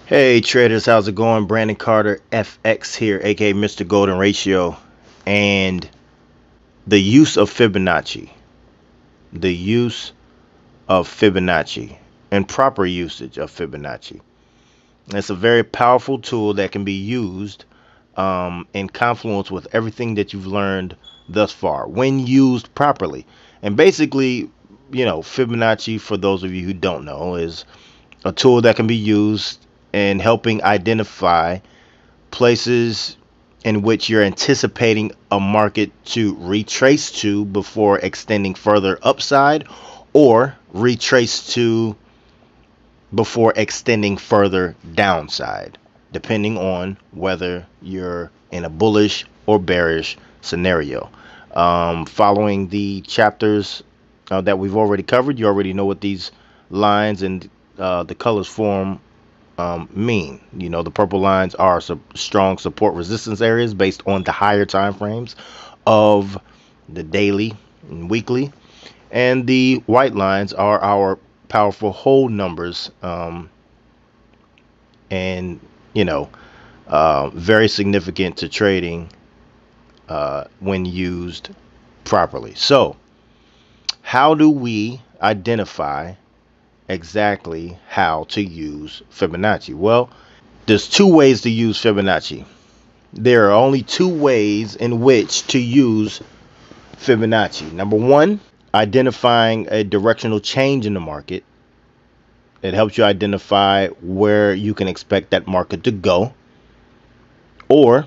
Hey traders, how's it going? Brandon Carter FX here, aka Mr. Golden Ratio, and the use of Fibonacci. The use of Fibonacci and proper usage of Fibonacci. It's a very powerful tool that can be used in confluence with everything that you've learned thus far when used properly. And basically, Fibonacci, for those of you who don't know, is a tool that can be used in helping identify places in which you're anticipating a market to retrace to before extending further upside, or retrace to before extending further downside, depending on whether you're in a bullish or bearish scenario. Following the chapters that we've already covered, you already know what these lines and the colors form mean. The purple lines are strong support resistance areas based on the higher time frames of the daily and weekly, and the white lines are our powerful hold numbers, and very significant to trading when used properly. So how do we identify exactly how to use Fibonacci? Well, there's two ways to use Fibonacci. There are only two ways in which to use Fibonacci. Number one, identifying a directional change in the market. It helps you identify where you can expect that market to go. Or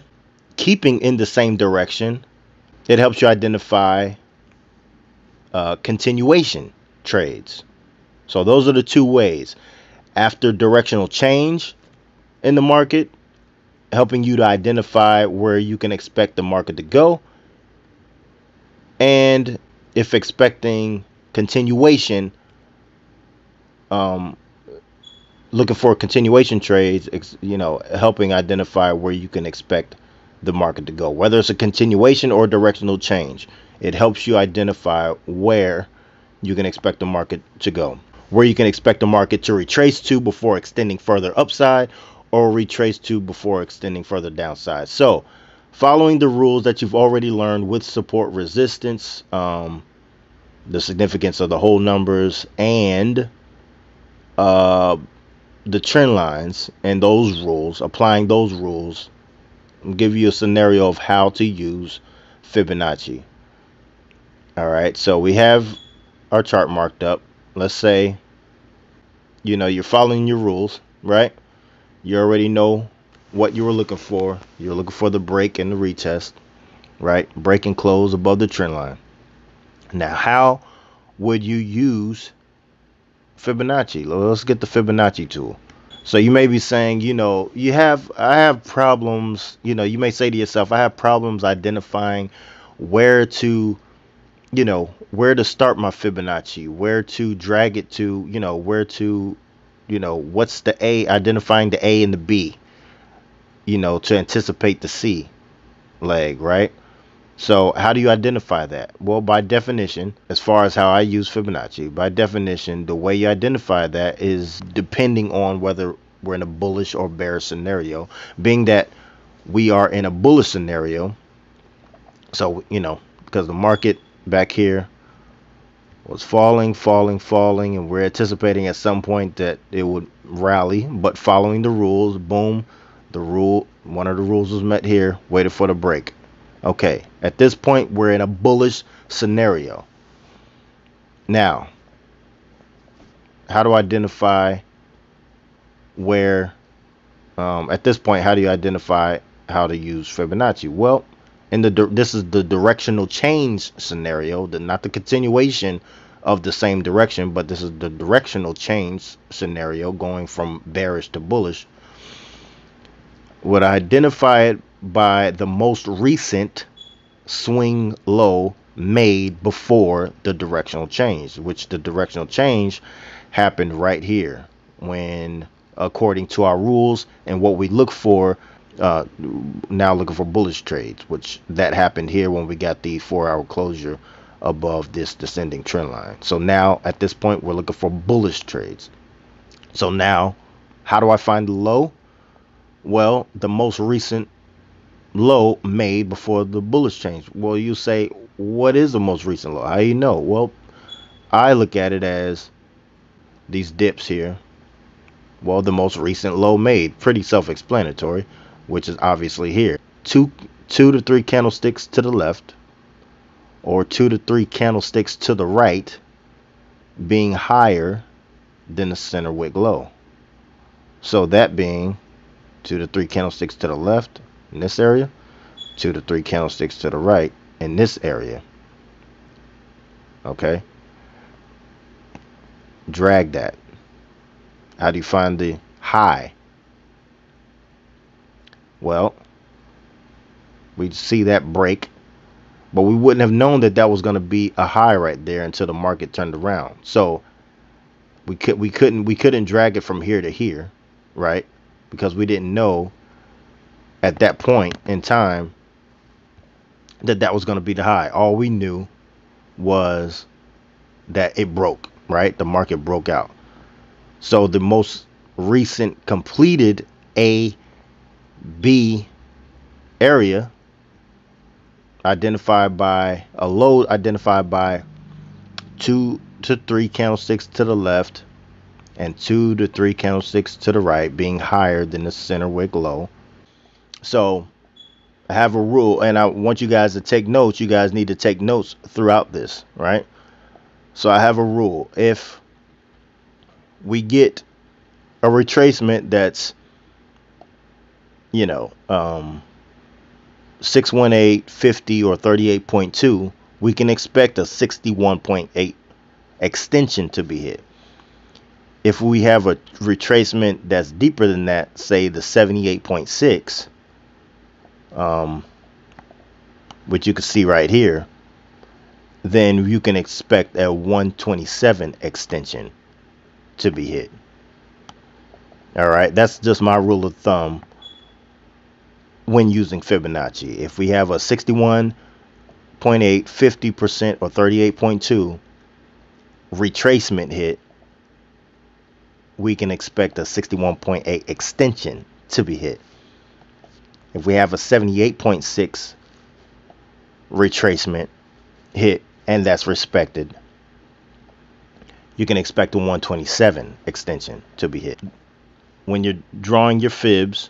keeping in the same direction, it helps you identify continuation trades. So those are the two ways. After directional change in the market, helping you to identify where you can expect the market to go, and if expecting continuation, looking for continuation trades, helping identify where you can expect the market to go, whether it's a continuation or directional change. It helps you identify where you can expect the market to go, where you can expect the market to retrace to before extending further upside, or retrace to before extending further downside. So following the rules that you've already learned with support resistance, the significance of the whole numbers, and the trend lines, and those rules, applying those rules, I'll give you a scenario of how to use Fibonacci. All right, so we have our chart marked up. Let's say you're following your rules, right? You already know what you were looking for. You're looking for the break and the retest, right? Break and close above the trend line. Now, how would you use Fibonacci? Let's get the Fibonacci tool. So you may be saying, I have problems, you may say to yourself, I have problems identifying where to, where to start my Fibonacci, where to drag it to, where to, what's the A, identifying the A and the B, to anticipate the C leg, right? So how do you identify that? Well, by definition, as far as how I use Fibonacci, by definition, the way you identify that is depending on whether we're in a bullish or bearish scenario. Being that we are in a bullish scenario, so, because the market back here was falling, and we're anticipating at some point that it would rally, but following the rules, boom, one of the rules was met here, waited for the break. Okay, at this point, we're in a bullish scenario. Now, how do I identify where, at this point, how do you identify how to use Fibonacci? Well, this is the directional change scenario, not the continuation of the same direction, but this is the directional change scenario going from bearish to bullish. Would I identify it by the most recent swing low made before the directional change, which the directional change happened right here, when, according to our rules and what we look for, now looking for bullish trades, which that happened here when we got the 4-hour closure above this descending trend line. So now at this point, we're looking for bullish trades. So now, How do I find the low? Well, the most recent low made before the bullish change. Well, you say, what is the most recent low? How do you know? Well, I look at it as these dips here. Well, the most recent low made, pretty self-explanatory, which is obviously here. Two to three candlesticks to the left, or 2 to 3 candlesticks to the right, being higher than the center wick low. So that being 2 to 3 candlesticks to the left in this area, 2 to 3 candlesticks to the right in this area. Okay, drag that. How do you find the high? Well, we see that break, but we wouldn't have known that that was going to be a high right there until the market turned around. So we couldn't drag it from here to here, right? Because we didn't know at that point in time that that was going to be the high. All we knew was that it broke, right? The market broke out. So the most recent completed A, B area identified by a low identified by 2 to 3 candlesticks to the left and 2 to 3 candlesticks to the right, being higher than the center wick low. So I have a rule, and I want you guys to take notes. You guys need to take notes throughout this, right? So I have a rule. If we get a retracement that's, 618, 50, or 38.2, we can expect a 61.8 extension to be hit. If we have a retracement that's deeper than that, say the 78.6, which you can see right here, then you can expect a 127 extension to be hit. All right, that's just my rule of thumb when using Fibonacci. If we have a 61.8, 50%, or 38.2 retracement hit, we can expect a 61.8 extension to be hit. If we have a 78.6 retracement hit and that's respected, you can expect a 127 extension to be hit. When you're drawing your fibs,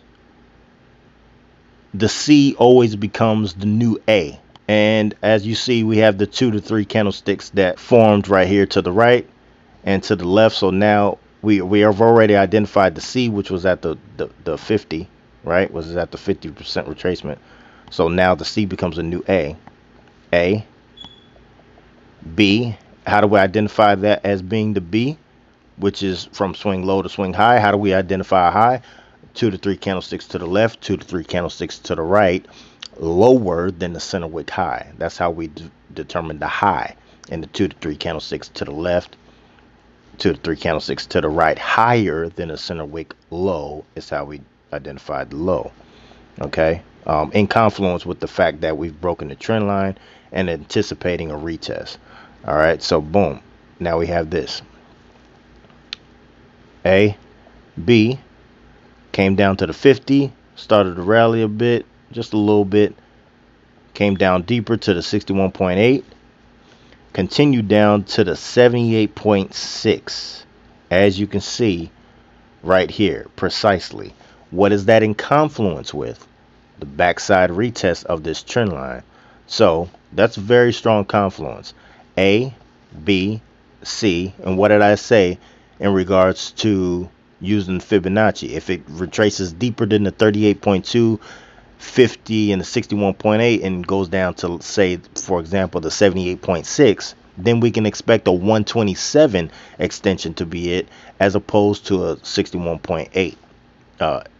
the C always becomes the new A. And as you see, we have the 2 to 3 candlesticks that formed right here to the right and to the left. So now we have already identified the C, which was at the 50, right? Was at the 50% retracement. So now the C becomes a new A. A, B. How do we identify that as being the B, which is from swing low to swing high? How do we identify a high? 2 to 3 candlesticks to the left, 2 to 3 candlesticks to the right, lower than the center wick high. That's how we determine the high. And the 2 to 3 candlesticks to the left, 2 to 3 candlesticks to the right, higher than the center wick low is how we identify the low. Okay, in confluence with the fact that we've broken the trend line and anticipating a retest. All right, so boom, now we have this A, B, came down to the 50, started to rally a bit, just a little bit, came down deeper to the 61.8, continued down to the 78.6, as you can see right here precisely. What is that in confluence with? The backside retest of this trend line. So that's very strong confluence. A, B, C, and what did I say in regards to using Fibonacci? If it retraces deeper than the 38.2, 50, and the 61.8 and goes down to, say, for example, the 78.6, then we can expect a 127 extension to be hit as opposed to a 61.8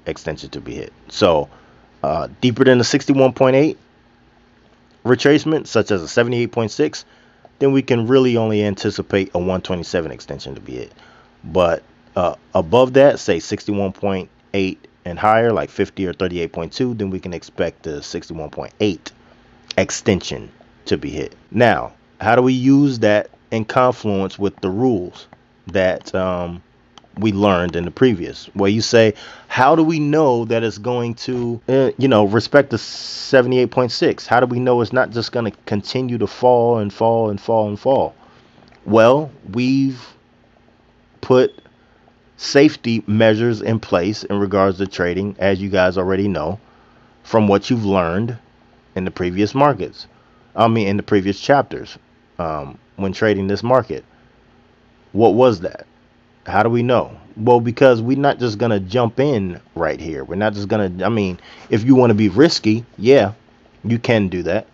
extension to be hit. So deeper than the 61.8 retracement, such as a 78.6, then we can really only anticipate a 127 extension to be hit. But above that, say 61.8 and higher, like 50 or 38.2, then we can expect the 61.8 extension to be hit. Now, how do we use that in confluence with the rules that we learned in the previous, where you say, how do we know that it's going to, respect the 78.6? How do we know it's not just going to continue to fall and fall and fall and fall? Well, we've put safety measures in place in regards to trading, as you guys already know, from what you've learned in the previous markets. I mean, in the previous chapters, when trading this market. What was that? How do we know? Well, because we're not just gonna jump in right here. We're not just gonna. I mean, if you want to be risky, yeah, you can do that.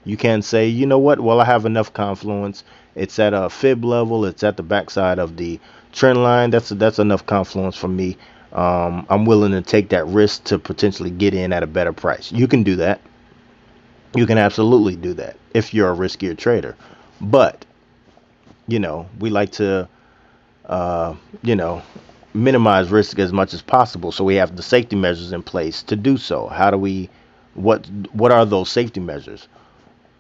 You can say, you know what? Well, I have enough confluence. It's at a fib level. It's at the backside of the trend line. That's enough confluence for me. I'm willing to take that risk to potentially get in at a better price. You can do that. You can absolutely do that if you're a riskier trader. But we like to uh, you know, minimize risk as much as possible. So we have the safety measures in place to do so. How do we, what are those safety measures?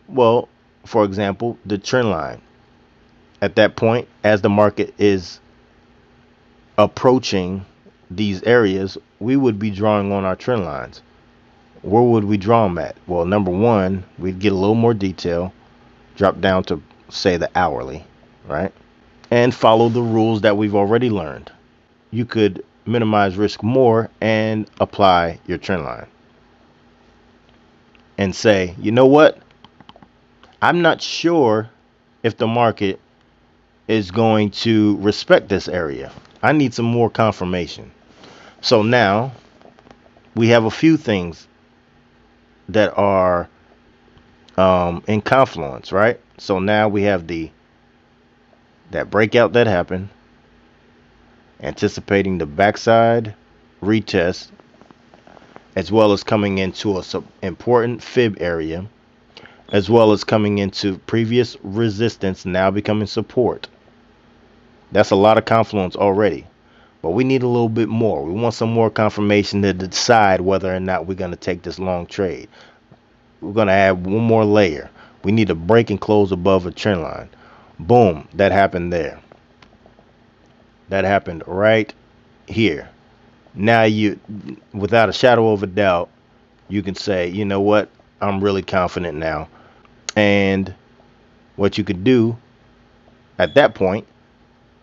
Well, for example, the trend line. At that point, as the market is approaching these areas, we would be drawing on our trend lines. Where would we draw them at? Well, number one, we'd get a little more detail, drop down to say the hourly, right? And follow the rules that we've already learned. You could minimize risk more and apply your trend line and say, you know what? I'm not sure if the market is going to respect this area. I need some more confirmation. So now we have a few things that are in confluence, right? So now we have that breakout that happened, anticipating the backside retest, as well as coming into a important fib area, as well as coming into previous resistance, now becoming support. That's a lot of confluence already, but we need a little bit more. We want some more confirmation to decide whether or not we're going to take this long trade. We're going to add one more layer. We need a break and close above a trend line. Boom, that happened there. That happened right here. Now you, without a shadow of a doubt, you can say, you know what, I'm really confident now. And what you could do at that point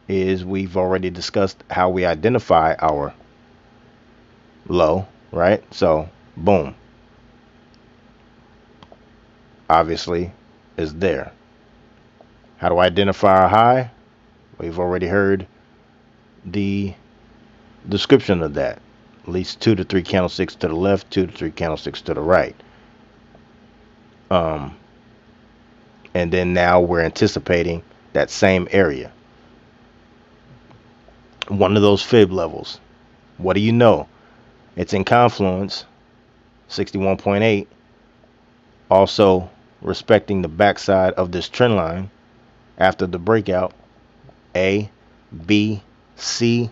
is, we've already discussed how we identify our low, right? So boom, obviously is there. How do I identify our high? We've already heard the description of that. At least 2 to 3 candlesticks to the left, 2 to 3 candlesticks to the right. And then now we're anticipating that same area, one of those fib levels. What do you know? It's in confluence, 61.8, also respecting the backside of this trend line after the breakout. A, B, C,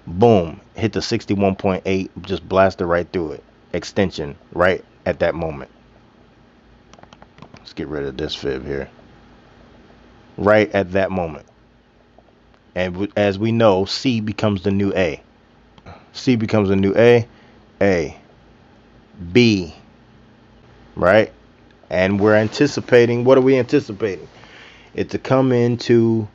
boom, hit the 61.8, just blasted right through it. Extension right at that moment. Let's get rid of this fib here. Right at that moment. And as we know, C becomes the new A. C becomes a new A, B, right? And we're anticipating, what are we anticipating? It to come into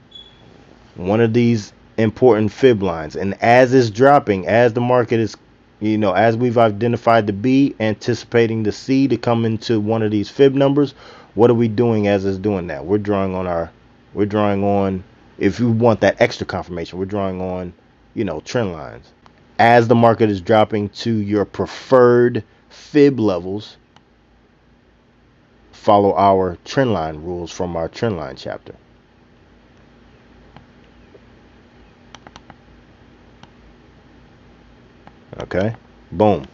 one of these important fib lines. And as it's dropping, as the market is, as we've identified the B, anticipating the C to come into one of these fib numbers, what are we doing as it's doing that? We're drawing on, if you want that extra confirmation, we're drawing on, trend lines. As the market is dropping to your preferred fib levels, follow our trend line rules from our trend line chapter. Okay, boom.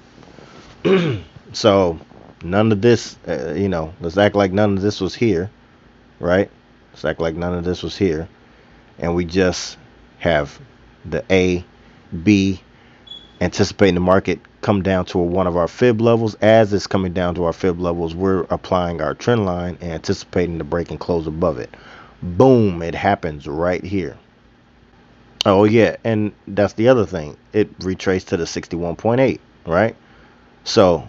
So none of this, let's act like none of this was here, right? Let's act like none of this was here. And we just have the A, B, anticipating the market come down to one of our fib levels. As it's coming down to our fib levels, we're applying our trend line and anticipating the break and close above it. Boom, it happens right here. Oh yeah, and that's the other thing. It retraced to the 61.8, right? So,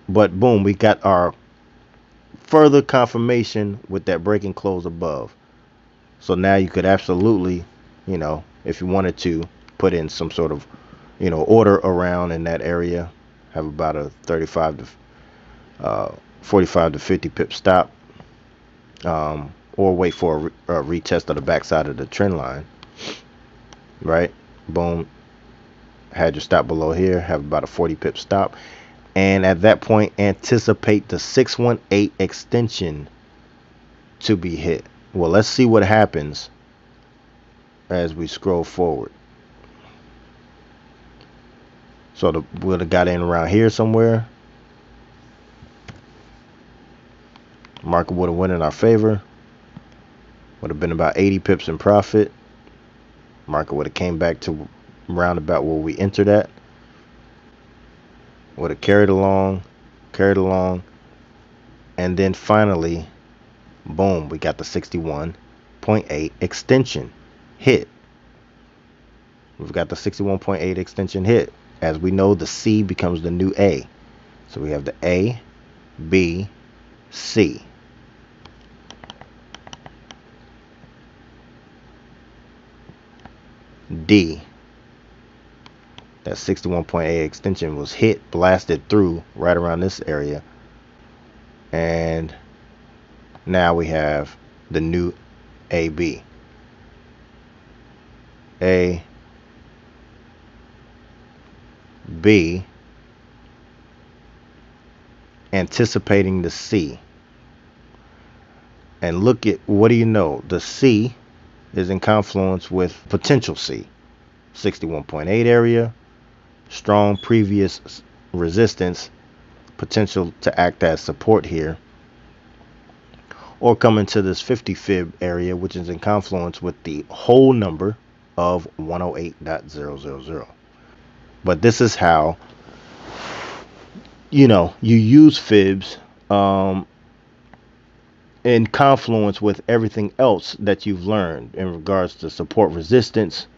but boom, we got our further confirmation with that breaking close above. So now you could absolutely, if you wanted to, put in some sort of, order around in that area, have about a 35 to 45 to 50 pip stop, or wait for a retest of the backside of the trend line, right? Boom, had your stop below here, have about a 40 pip stop, and at that point anticipate the 618 extension to be hit. Well, let's see what happens as we scroll forward. So would have got in around here somewhere. Market would have went in our favor. Would have been about 80 pips in profit. Market would have came back to round about where we entered at. Would have carried along, and then finally, boom, we got the 61.8 extension hit. We've got the 61.8 extension hit. As we know, the C becomes the new A. So we have the A, B, C. D. That 61.8 extension was hit, blasted through right around this area. And now we have the new AB. A, B, anticipating the C. And look at, what do you know? The C is in confluence with potential C. 61.8 area, strong previous resistance, potential to act as support here, or come into this 50 fib area, which is in confluence with the whole number of 108.000. But this is how you use fibs in confluence with everything else that you've learned in regards to support, resistance,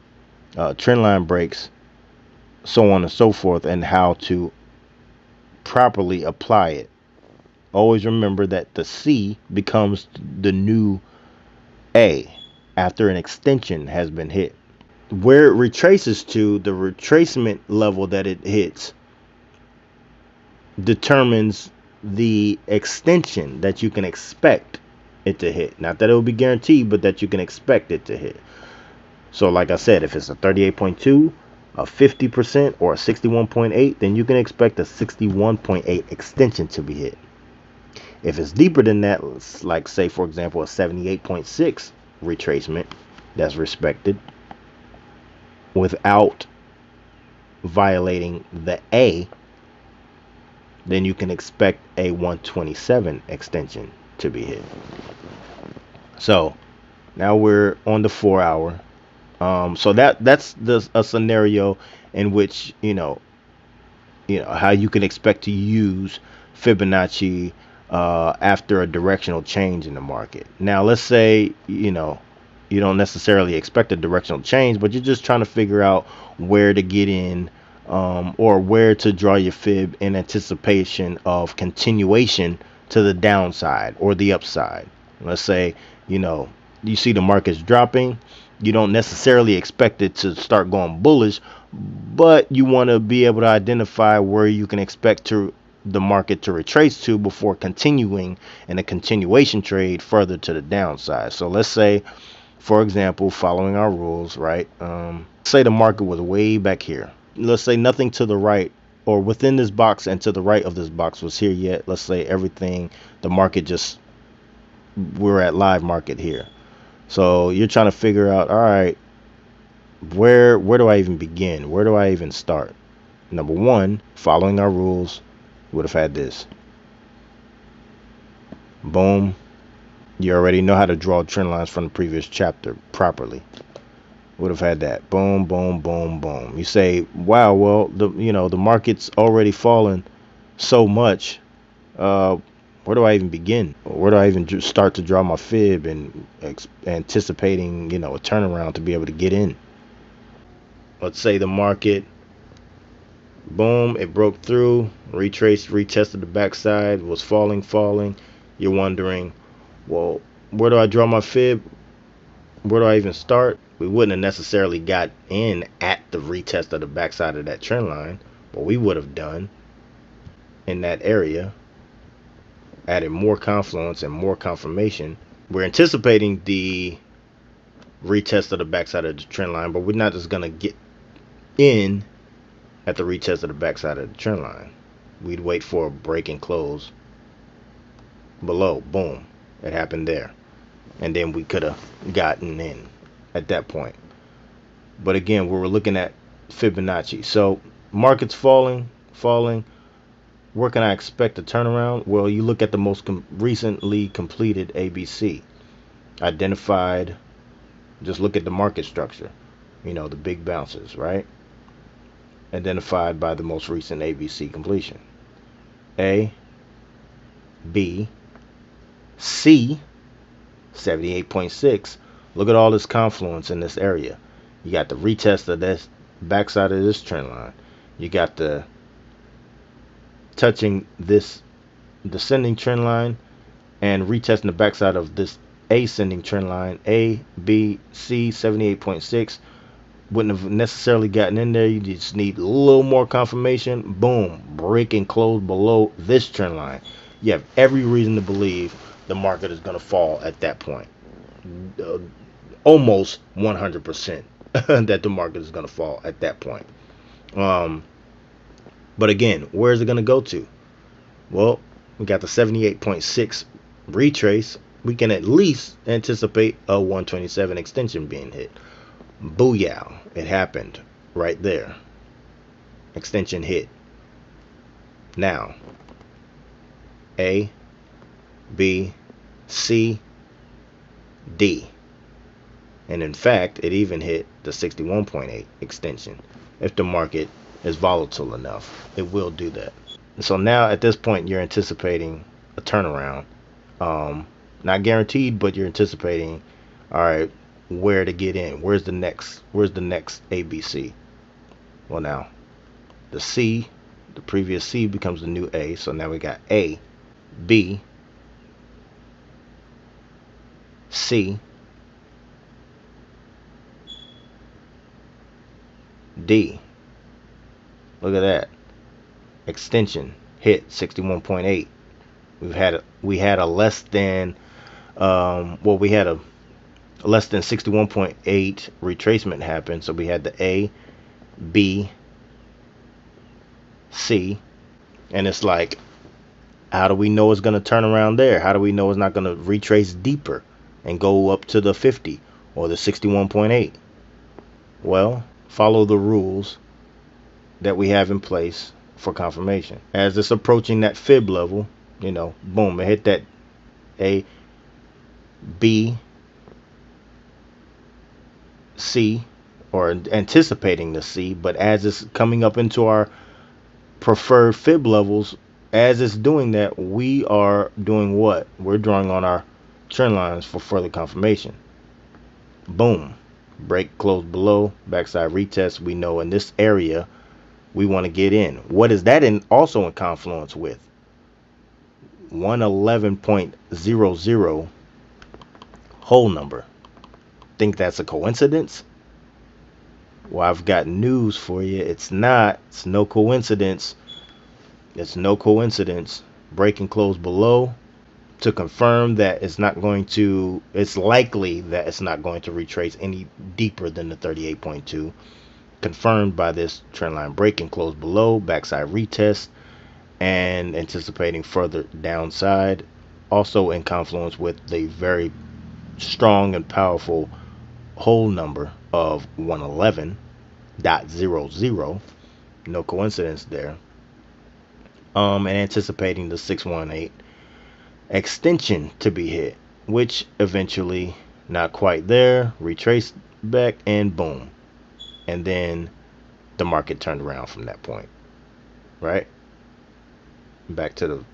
trend line breaks, so on and so forth, and how to properly apply it. Always remember that the C becomes the new A after an extension has been hit. Where it retraces to, the retracement level that it hits determines the extension that you can expect it to hit. Not that it will be guaranteed, but that you can expect it to hit. So like I said, if it's a 38.2, a 50%, or a 61.8, then you can expect a 61.8 extension to be hit. If it's deeper than that, like say for example a 78.6 retracement that's respected without violating the A, then you can expect a 127 extension to be hit. So now we're on the 4 hour. So that's a scenario in which how you can expect to use Fibonacci after a directional change in the market. Now let's say you don't necessarily expect a directional change, but you're just trying to figure out where to get in, or where to draw your fib in anticipation of continuation to the downside or the upside. Let's say you see the market's dropping. You don't necessarily expect it to start going bullish, but you want to be able to identify where you can expect the market to retrace to before continuing in a continuation trade further to the downside. So let's say, for example, following our rules, right? Say the market was way back here. Let's say nothing to the right or within this box and to the right of this box was here yet. Let's say everything, the market we're at live market here. So you're trying to figure out, all right, where do I even begin? Where do I even start? Number one, following our rules, would have had this. Boom. You already know how to draw trend lines from the previous chapter properly. Would have had that. Boom, boom, boom, boom. You say, wow, well, the market's already fallen so much. Where do I even begin? Where do I even start to draw my fib and anticipating, a turnaround to be able to get in? let's say the market, boom, it broke through, retraced, retested the backside, was falling. You're wondering, well, where do I draw my fib? Where do I even start? We wouldn't have necessarily got in at the retest of the backside of that trend line. What we would have done in that area, added more confluence and more confirmation. We're anticipating the retest of the backside of the trend line, but we're not just going to get in at the retest of the backside of the trend line. We'd wait for a break and close below. Boom. It happened there. And then we could have gotten in at that point. But again, we were looking at Fibonacci. So market's falling. Where can I expect a turnaround? Well, you look at the most recently completed ABC. Identified, just look at the market structure. The big bounces, right? Identified by the most recent ABC completion. A, B, C, 78.6. Look at all this confluence in this area. You got the retest of this backside of this trend line. You got the touching this descending trend line and retesting the backside of this ascending trend line. A, B, C, 78.6. Wouldn't have necessarily gotten in there. You just need a little more confirmation. Boom, break and close below this trend line. You have every reason to believe the market is going to fall at that point. Almost 100% that the market is going to fall at that point. But again, where is it going to go to? Well, we got the 78.6 retrace. We can at least anticipate a 127 extension being hit. Booyah. It happened right there. Extension hit. Now, A, B, C, D. And in fact, it even hit the 61.8 extension. If the market is volatile enough, it will do that. So now at this point, you're anticipating a turnaround. Not guaranteed, but you're anticipating, all right, where to get in. Where's the next ABC? Well, now the C, the previous C becomes the new A. So now we got A, B, C, D. Look at that. Extension hit 61.8. We had a less than we had a less than 61.8 retracement happen. So we had the A, B, C, and it's like, how do we know it's going to turn around there? How do we know it's not going to retrace deeper and go up to the 50 or the 61.8? Well, follow the rules that we have in place for confirmation. As it's approaching that fib level, boom, it hit that A, B, C, or anticipating the C, but as it's coming up into our preferred fib levels, as it's doing that, we are doing what? We're drawing on our trend lines for further confirmation. Boom, break, close below, backside retest. We know in this area we want to get in. What is that also in confluence with? 111.00 whole number. Think that's a coincidence? Well, I've got news for you. It's not. It's no coincidence. It's no coincidence. Break and close below to confirm that it's likely that it's not going to retrace any deeper than the 38.2. Confirmed by this trend line break and close below, backside retest, and anticipating further downside. Also in confluence with the very strong and powerful whole number of 111.00. No coincidence there. And anticipating the 618 extension to be hit, which eventually not quite there, retraced back, and boom. And then the market turned around from that point, right? Back to the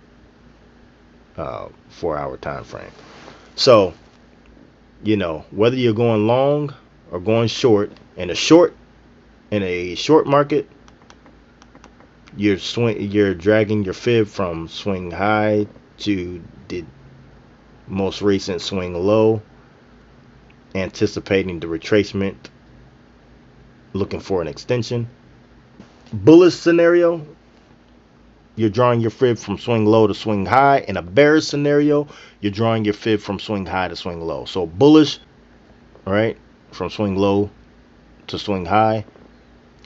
4-hour time frame. So, whether you're going long or going short, in a short, In a short market, you're dragging your fib from swing high to the most recent swing low, anticipating the retracement, looking for an extension. Bullish scenario, you're drawing your fib from swing low to swing high. In a bearish scenario, you're drawing your fib from swing high to swing low. So bullish, right, from swing low to swing high,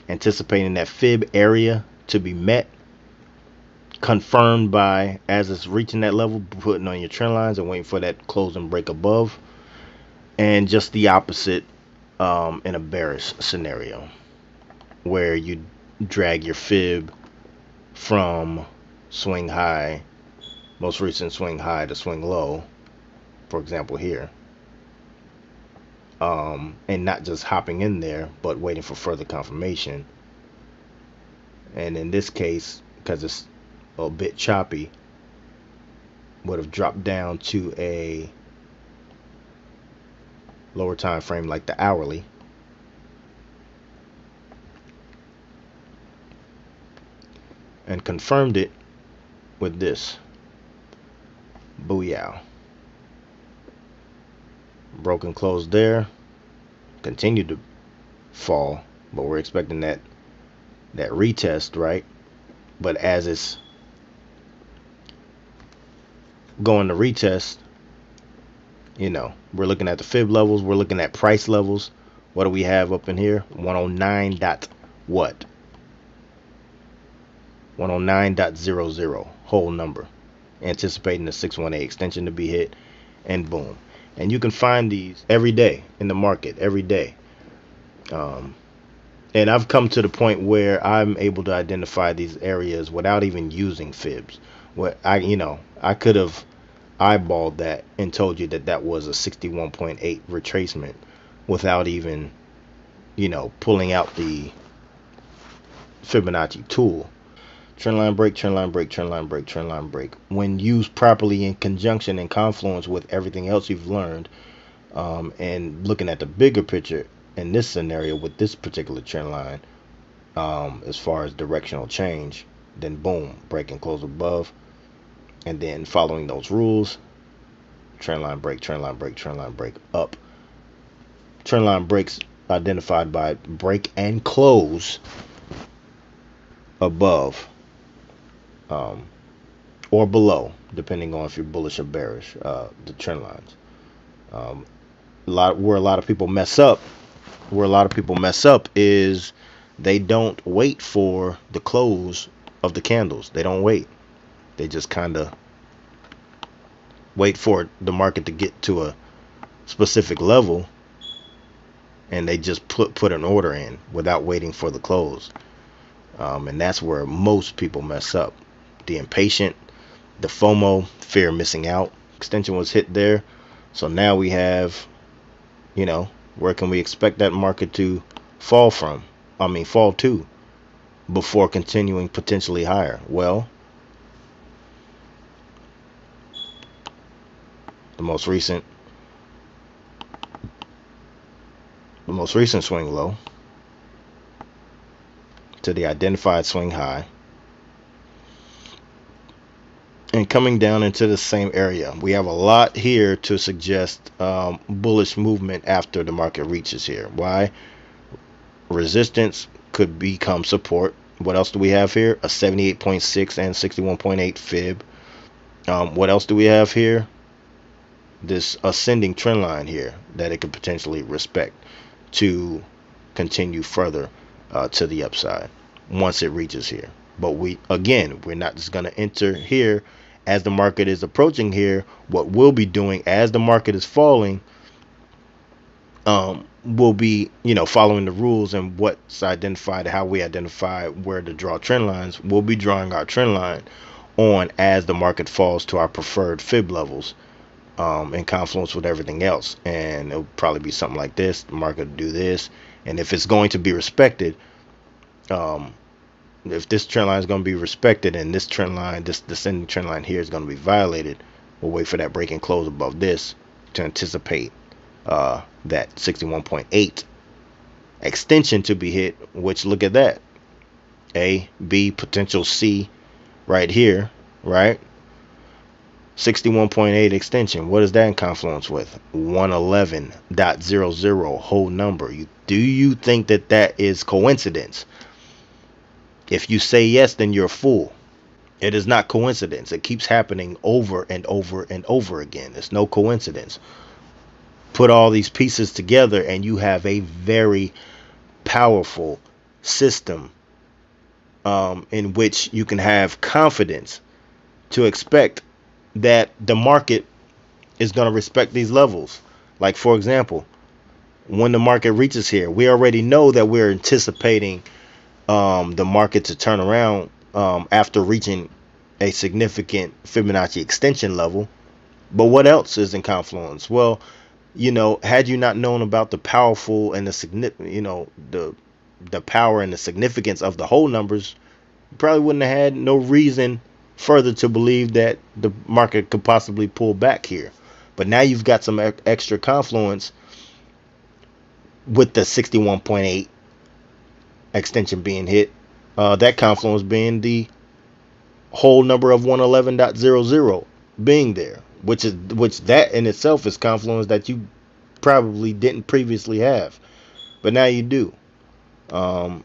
anticipating that fib area to be met, confirmed by as it's reaching that level, putting on your trend lines and waiting for that closing break above. And just the opposite in a bearish scenario, where you drag your fib from swing high, most recent swing high to swing low, for example here, and not just hopping in there, but waiting for further confirmation. And in this case, because it's a bit choppy, would have dropped down to a lower time frame like the hourly, and confirmed it with this. Booyah. Broken close there, continued to fall, but we're expecting that retest, right? But as it's going to retest, you know, we're looking at the fib levels, we're looking at price levels. What do we have up in here? 109 dot what? 109.00, whole number, anticipating the 618 extension to be hit, and boom. And you can find these every day in the market, every day. And I've come to the point where I'm able to identify these areas without even using fibs. What I could have eyeballed that and told you that that was a 61.8 retracement without even, pulling out the Fibonacci tool. Trendline break, trendline break, trendline break, trendline break. When used properly in conjunction and confluence with everything else you've learned, and looking at the bigger picture in this scenario with this particular trend line, as far as directional change, then boom, break and close above, and then following those rules, trendline break, trendline break, trendline break, up. Trendline breaks identified by break and close above, or below, depending on if you're bullish or bearish, the trend lines. Where a lot of people mess up is they don't wait for the close of the candles. They don't wait. They just kind of wait for the market to get to a specific level, and they just put an order in without waiting for the close. And that's where most people mess up. The impatient, the FOMO, fear of missing out. Extension was hit there. So now we have, where can we expect that market to fall to before continuing potentially higher? Well, the most recent swing low to the identified swing high, and coming down into the same area. We have a lot here to suggest bullish movement after the market reaches here. Why? Resistance could become support. What else do we have here? A 78.6 and 61.8 fib. What else do we have here? This ascending trend line here that it could potentially respect to continue further to the upside once it reaches here. But we're not just going to enter here as the market is approaching here. What we'll be doing as the market is falling, we'll be, following the rules and what's identified, how we identify where to draw trend lines. We'll be drawing our trend line on as the market falls to our preferred fib levels, in confluence with everything else. And it'll probably be something like this. The market will do this, and if it's going to be respected, if this trend line is going to be respected and this trend line, this descending trend line here, is going to be violated, we'll wait for that break and close above this to anticipate that 61.8 extension to be hit, which look at that. A, B, potential C right here, right? 61.8 extension. What is that in confluence with? 111.00, whole number. Do you think that that is coincidence? If you say yes, then you're a fool. It is not coincidence. It keeps happening over and over and over again. It's no coincidence. Put all these pieces together and you have a very powerful system in which you can have confidence to expect that the market is going to respect these levels. Like, for example, when the market reaches here, we already know that we're anticipating the market to turn around after reaching a significant Fibonacci extension level. But what else is in confluence? Well, had you not known about the powerful and the significant, the power and the significance of the whole numbers, you probably wouldn't have had no reason further to believe that the market could possibly pull back here. But now you've got some extra confluence with the 61.8 extension being hit. That confluence being the whole number of 111.00 being there, which that in itself is confluence that you probably didn't previously have, but now you do. And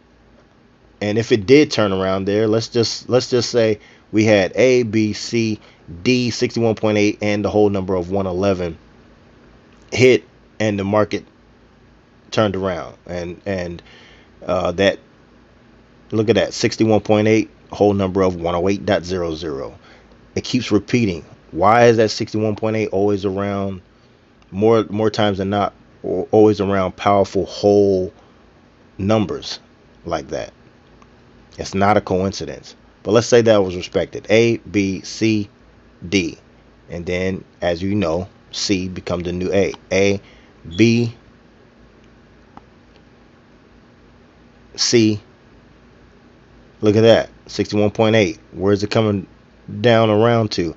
if it did turn around there, let's just say we had A, B, C, D, 61.8 and the whole number of 111 hit, and the market turned around, and that, look at that, 61.8, whole number of 108.00. It keeps repeating. Why is that 61.8 always around, more times than not, always around powerful whole numbers like that? It's not a coincidence. But let's say that was respected. A, B, C, D. And then, as you know, C becomes the new A. A, B, C. Look at that. 61.8. Where's it coming down around to?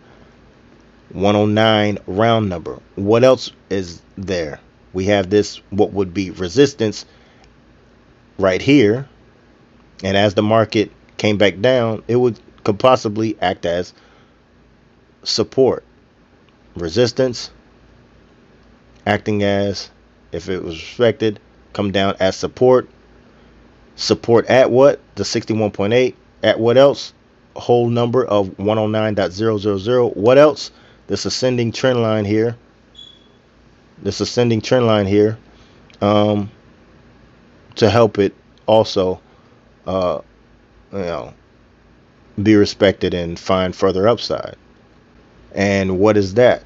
109 round number. What else is there? We have this, what would be resistance right here. And as the market came back down, it could possibly act as support. Resistance acting as, if it was respected, come down as support. Support at what? The 61.8. At what else? Whole number of 109.000. What else? This ascending trend line here. This ascending trend line here, to help it also be respected and find further upside. And what is that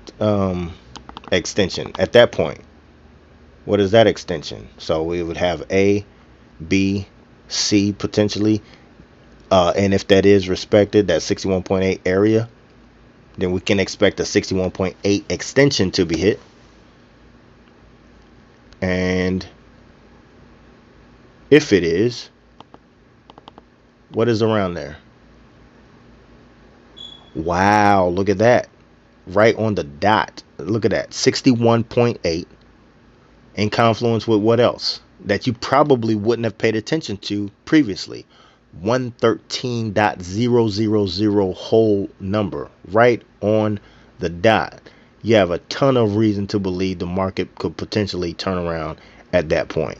extension at that point? What is that extension? So we would have A, B, C potentially, and if that is respected, that 61.8 area, then we can expect a 61.8 extension to be hit. And if it is, what is around there? Wow, look at that. Right on the dot. Look at that. 61.8 in confluence with what else that you probably wouldn't have paid attention to previously? 113.000 whole number, right on the dot. You have a ton of reason to believe the market could potentially turn around at that point,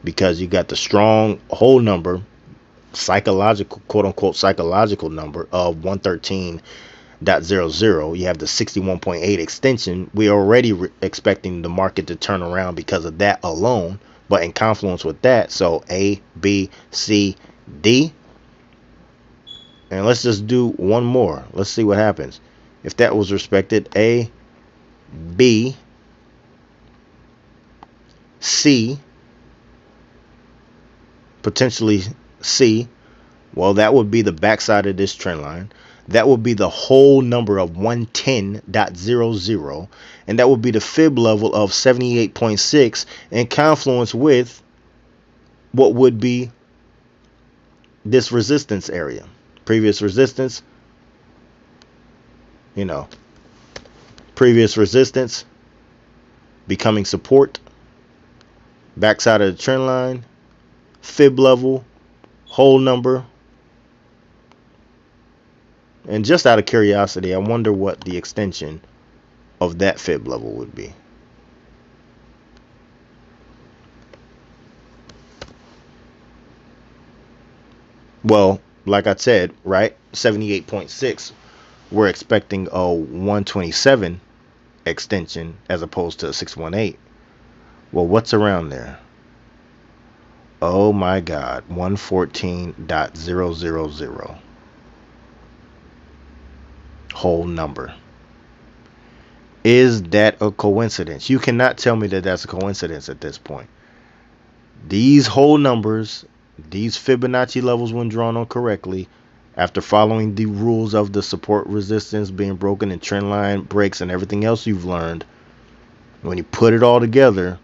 because you got the strong whole number, psychological, quote unquote psychological number of 113.00. You have the 61.8 extension. We're already expecting the market to turn around because of that alone, but in confluence with that, so A, B, C, D. And let's just do one more. Let's see what happens. If that was respected, A, B, C, potentially C, well, that would be the backside of this trend line. That would be the whole number of 110.00, and that would be the fib level of 78.6 in confluence with what would be this resistance area. Previous resistance, previous resistance becoming support, backside of the trend line, fib level, whole number. And just out of curiosity, I wonder what the extension of that fib level would be. Well, like I said, right, 78.6, we're expecting a 127 extension as opposed to a 618. Well, what's around there? Oh my God, 114.000. Whole number. Is that a coincidence? You cannot tell me that that's a coincidence at this point. These whole numbers, these Fibonacci levels, when drawn on correctly, after following the rules of the support resistance being broken and trend line breaks and everything else you've learned, when you put it all together,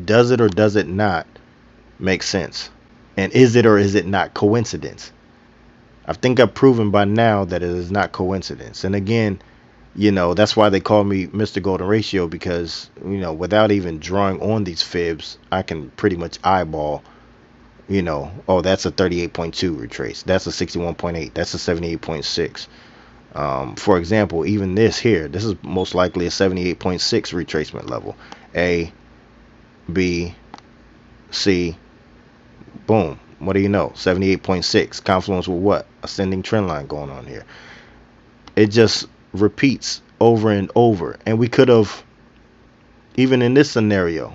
does it or does it not make sense? And is it or is it not coincidence? I think I've proven by now that it is not coincidence. And again, that's why they call me Mr. Golden Ratio, because, without even drawing on these fibs, I can pretty much eyeball, oh, that's a 38.2 retrace. That's a 61.8. That's a 78.6. For example, even this here, this is most likely a 78.6 retracement level. A, B, C, boom. What do you know? 78.6. Confluence with what? Ascending trend line going on here. It just repeats over and over. And we could have, even in this scenario,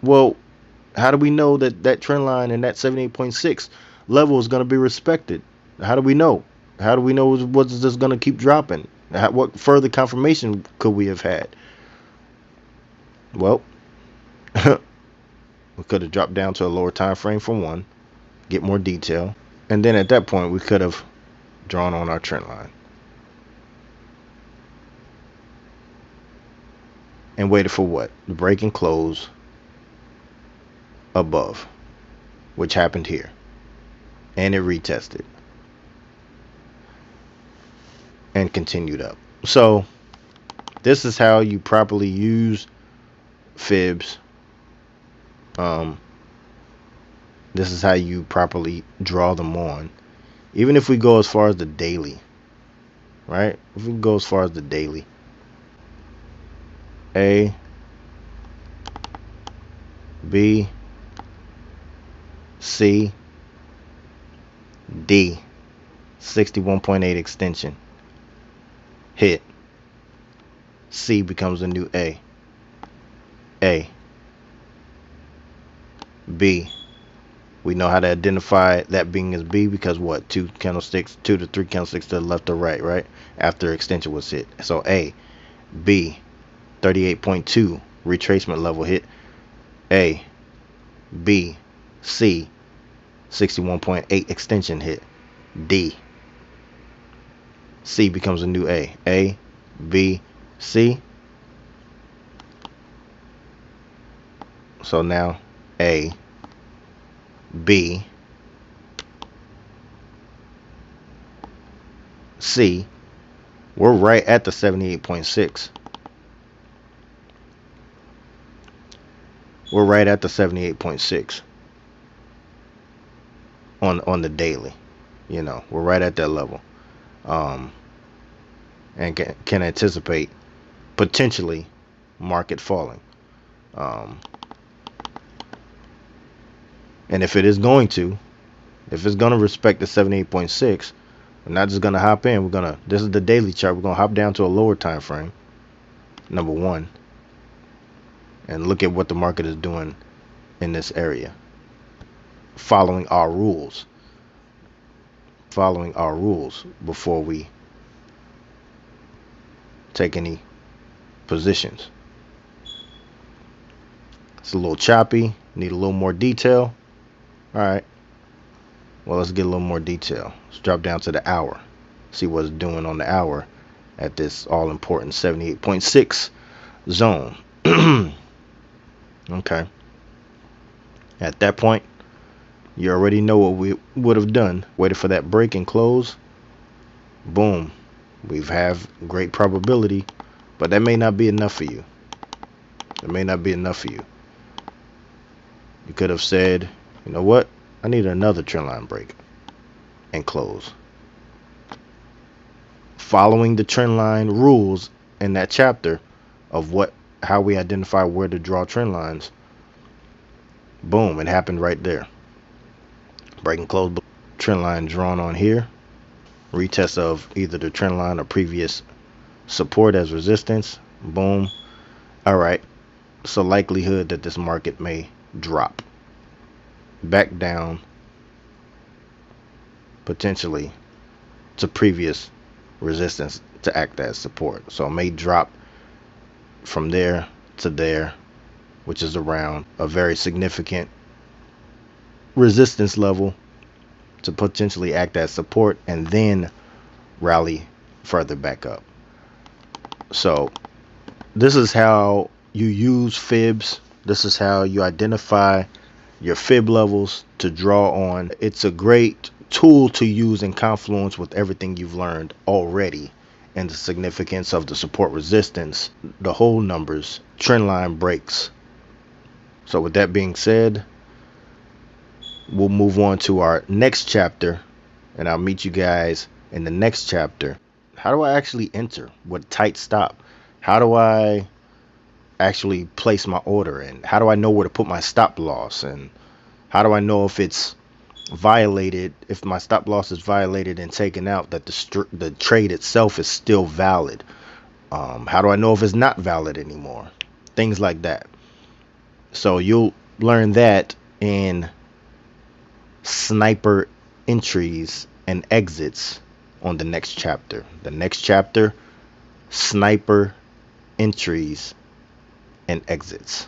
well, how do we know that that trend line and that 78.6 level is going to be respected? How do we know? How do we know what's just going to keep dropping? What further confirmation could we have had? Well, we could have dropped down to a lower time frame for one, get more detail, and then at that point we could have drawn on our trend line and waited for what? The break and close above, which happened here, and it retested and continued up. So this is how you properly use fibs. This is how you properly draw them on. Even if we go as far as the daily, right? If we go as far as the daily, A, B, C, D, 61.8 extension, hit. C becomes the new A. A, B. We know how to identify that being as B because what? 2 to 3 candlesticks to the left or right, right? After extension was hit. So A, B, 38.2 retracement level hit. A, B, C, 61.8 extension hit. D, C becomes a new A. A, B, C. So now A, B, C. We're right at the 78.6. We're right at the 78.6 on the daily. We're right at that level. And can anticipate potentially market falling. And if it's going to respect the 78.6, we're not just gonna hop in. This is the daily chart. We're gonna hop down to a lower time frame, number one, and look at what the market is doing in this area, following our rules before we take any positions. It's a little choppy, need a little more detail. All right, well, let's get a little more detail. Let's drop down to the hour, see what it's doing on the hour at this all important 78.6 zone. Okay, at that point you already know what we would have done. Waited for that break and close. Boom. We have great probability, but that may not be enough for you. It may not be enough for you. You could have said, you know what, I need another trend line break and close. Following the trend line rules in that chapter of how we identify where to draw trend lines, boom, it happened right there. Break and close, trend line drawn on here. Retest of either the trend line or previous support as resistance. Boom. All right. So likelihood that this market may drop back down potentially to previous resistance to act as support. So it may drop from there to there, which is around a very significant resistance level to potentially act as support and then rally further back up. So this is how you use fibs. This is how you identify your fib levels to draw on. It's a great tool to use in confluence with everything you've learned already and the significance of the support resistance, the whole numbers, trend line breaks. So with that being said, we'll move on to our next chapter, and I'll meet you guys in the next chapter. How do I actually enter with tight stop? How do I actually place my order, and how do I know where to put my stop loss, and how do I know if it's violated, if my stop loss is violated and taken out, that the trade itself is still valid? How do I know if it's not valid anymore? Things like that. So you'll learn that in sniper entries and exits on the next chapter. The next chapter, sniper entries and exits.